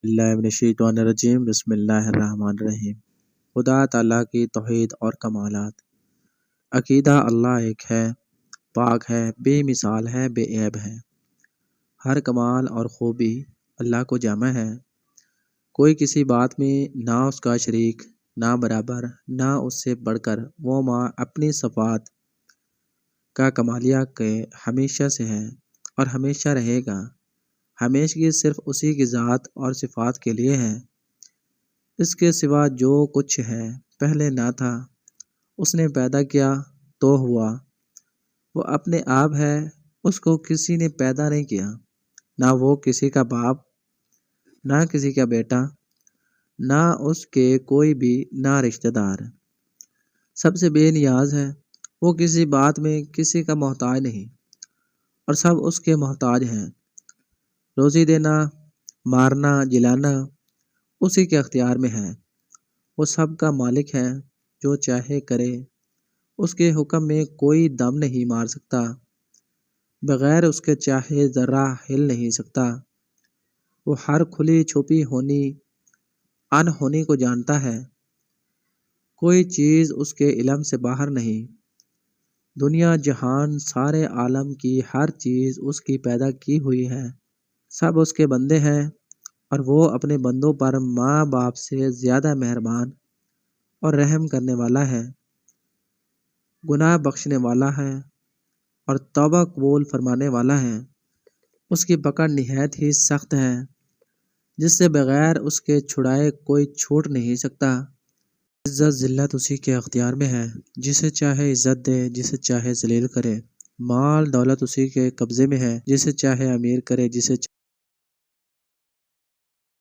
اللہ ابن الشیطان الرجیم بسم اللہ الرحمن الرحیم۔ خدا تعالیٰ کی توحید اور کمالات۔ عقیدہ اللہ ایک ہے، پاک ہے، بے مثال ہے، بے عیب ہے۔ ہر کمال اور خوبی اللہ کو جامع ہے۔ کوئی کسی بات میں نہ اس کا شریک، نہ برابر، نہ اس سے بڑھ کر۔ وہ ماں اپنی صفات کا کمالیہ کے ہمیشہ سے ہے اور ہمیشہ رہے گا۔ ہمیشگی صرف اسی کی ذات اور صفات کے لیے ہے۔ اس کے سوا جو کچھ ہے پہلے نہ تھا، اس نے پیدا کیا تو ہوا۔ وہ اپنے آپ ہے، اس کو کسی نے پیدا نہیں کیا، نہ وہ کسی کا باپ، نہ کسی کا بیٹا، نہ اس کے کوئی بھی نہ رشتہ دار۔ سب سے بے نیاز ہے، وہ کسی بات میں کسی کا محتاج نہیں، اور سب اس کے محتاج ہیں۔ روزی دینا، مارنا، جلانا اسی کے اختیار میں ہے۔ وہ سب کا مالک ہے، جو چاہے کرے۔ اس کے حکم میں کوئی دم نہیں مار سکتا، بغیر اس کے چاہے ذرہ ہل نہیں سکتا۔ وہ ہر کھلی چھپی ہونی انہونی کو جانتا ہے۔ کوئی چیز اس کے علم سے باہر نہیں۔ دنیا جہان سارے عالم کی ہر چیز اس کی پیدا کی ہوئی ہے۔ سب اس کے بندے ہیں، اور وہ اپنے بندوں پر ماں باپ سے زیادہ مہربان اور رحم کرنے والا ہے، گناہ بخشنے والا ہے اور توبہ قبول فرمانے والا ہے۔ اس کی پکڑ نہایت ہی سخت ہے، جس سے بغیر اس کے چھڑائے کوئی چھوٹ نہیں سکتا۔ عزت ذلت اسی کے اختیار میں ہے، جسے چاہے عزت دے، جسے چاہے ذلیل کرے۔ مال دولت اسی کے قبضے میں ہے، جسے چاہے امیر کرے، جسے